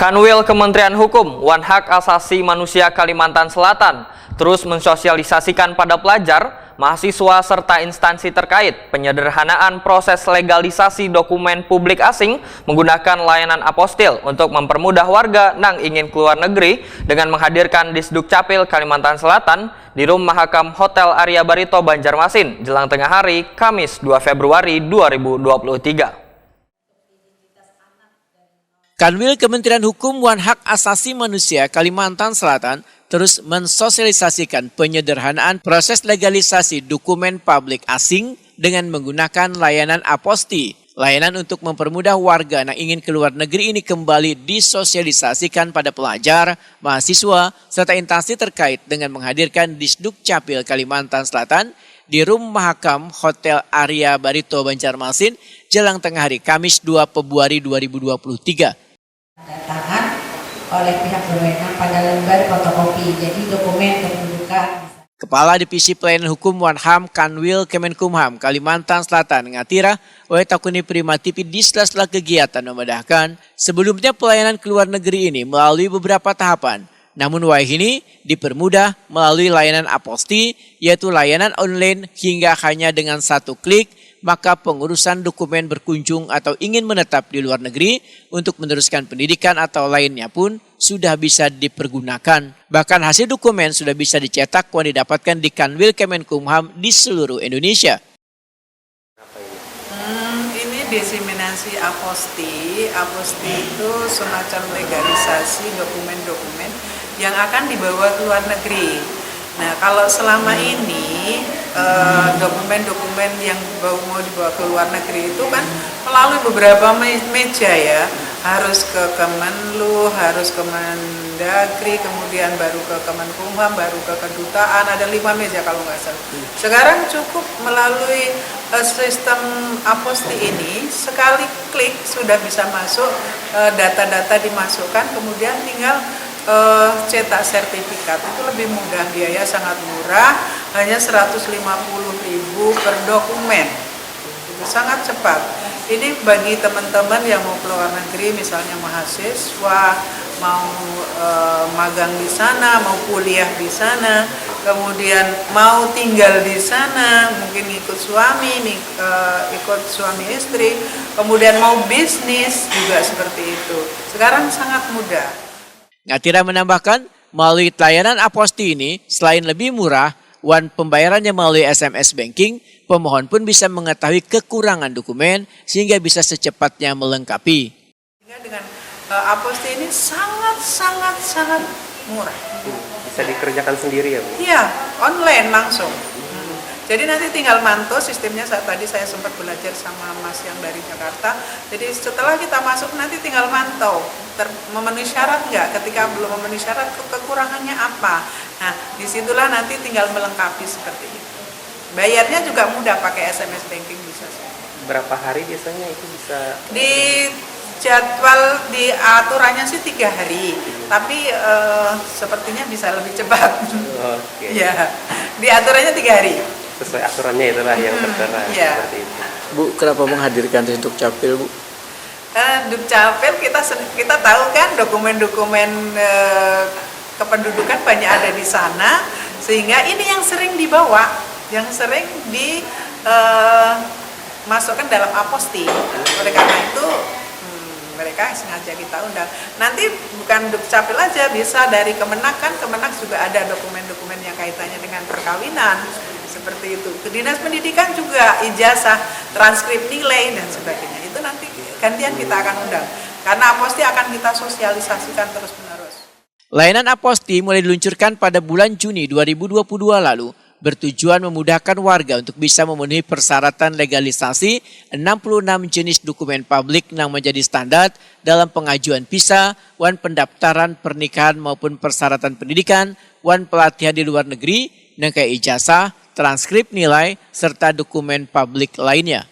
Kanwil Kementerian Hukum Wan Hak Asasi Manusia Kalimantan Selatan terus mensosialisasikan pada pelajar, mahasiswa serta instansi terkait penyederhanaan proses legalisasi dokumen publik asing menggunakan layanan apostil untuk mempermudah warga yang ingin keluar negeri dengan menghadirkan Disduk Capil Kalimantan Selatan di Rumah Mahakam Hotel Arya Barito Banjarmasin jelang tengah hari Kamis 2 Februari 2023. Kanwil Kementerian Hukum Wan Hak Asasi Manusia Kalimantan Selatan terus mensosialisasikan penyederhanaan proses legalisasi dokumen publik asing dengan menggunakan layanan aposti. Layanan untuk mempermudah warga yang ingin keluar negeri ini kembali disosialisasikan pada pelajar, mahasiswa, serta instansi terkait dengan menghadirkan Disduk Capil Kalimantan Selatan di Rumah Mahakam Hotel Arya Barito Banjarmasin jelang tengah hari Kamis 2 Februari 2023. Tangan oleh pihak berwenang pada lembar fotokopi, jadi dokumen kependudukan. Kepala Divisi Pelayanan Hukum Wanham Kanwil Kemenkumham Kalimantan Selatan Ngatira Takuni Primatipi di sela-sela kegiatan memedahkan sebelumnya pelayanan keluar negeri ini melalui beberapa tahapan. Namun ini dipermudah melalui layanan aposti, yaitu layanan online hingga hanya dengan satu klik, maka pengurusan dokumen berkunjung atau ingin menetap di luar negeri untuk meneruskan pendidikan atau lainnya pun sudah bisa dipergunakan. Bahkan hasil dokumen sudah bisa dicetak dan didapatkan di Kanwil Kemenkumham di seluruh Indonesia. Ini diseminasi aposti. Aposti itu semacam legalisasi dokumen-dokumen yang akan dibawa ke luar negeri. Nah, kalau selama ini dokumen-dokumen yang mau dibawa ke luar negeri itu kan melalui beberapa meja ya, harus ke Kemenlu, harus ke Mendagri, kemudian baru ke Kemenkumham, baru ke kedutaan, ada 5 meja kalau nggak salah. Sekarang cukup melalui sistem aposti ini, sekali klik sudah bisa masuk, data-data dimasukkan, kemudian tinggal cetak sertifikat. Itu lebih mudah, biaya sangat murah, hanya 150.000 per dokumen. Itu sangat cepat. Ini bagi teman-teman yang mau keluar negeri, misalnya mahasiswa, mau magang di sana, mau kuliah di sana, kemudian mau tinggal di sana, mungkin ikut suami, ikut suami istri, kemudian mau bisnis juga seperti itu. Sekarang sangat mudah. Ngatira menambahkan, melalui layanan aposti ini, selain lebih murah, pembayarannya melalui SMS banking, pemohon pun bisa mengetahui kekurangan dokumen sehingga bisa secepatnya melengkapi. Dengan aposti ini sangat murah. Bisa dikerjakan sendiri ya Bu? Iya, online langsung. Jadi nanti tinggal mantau sistemnya. Tadi saya sempat belajar sama Mas yang dari Jakarta. Jadi setelah kita masuk nanti tinggal mantau memenuhi syarat nggak. Ketika belum memenuhi syarat, kekurangannya apa. Nah, disitulah nanti tinggal melengkapi seperti itu. Bayarnya juga mudah, pakai SMS banking bisa. Berapa hari biasanya itu bisa? Di jadwal di aturannya sih 3 hari, tapi sepertinya bisa lebih cepat. Oke. Ya, di aturannya 3 hari. Sesuai aturannya itulah yang tertera seperti itu. Bu, kenapa menghadirkan Disduk Capil, Bu? Dukcapil kita tahu kan dokumen-dokumen kependudukan banyak ada di sana, sehingga ini yang sering dibawa, yang sering dimasukkan dalam aposti. Oleh karena itu mereka sengaja kita undang. Nanti bukan Dukcapil aja, bisa dari Kemenak, kan Kemenak juga ada dokumen-dokumen yang kaitannya dengan perkawinan seperti itu. Ke Dinas Pendidikan juga ijazah, transkrip nilai dan sebagainya. Itu nanti gantian kita akan undang. Karena aposti akan kita sosialisasikan terus-menerus. Layanan aposti mulai diluncurkan pada bulan Juni 2022 lalu, bertujuan memudahkan warga untuk bisa memenuhi persyaratan legalisasi 66 jenis dokumen publik yang menjadi standar dalam pengajuan visa, pendaftaran pernikahan maupun persyaratan pendidikan, pelatihan di luar negeri, kayak ijazah, transkrip nilai, serta dokumen publik lainnya.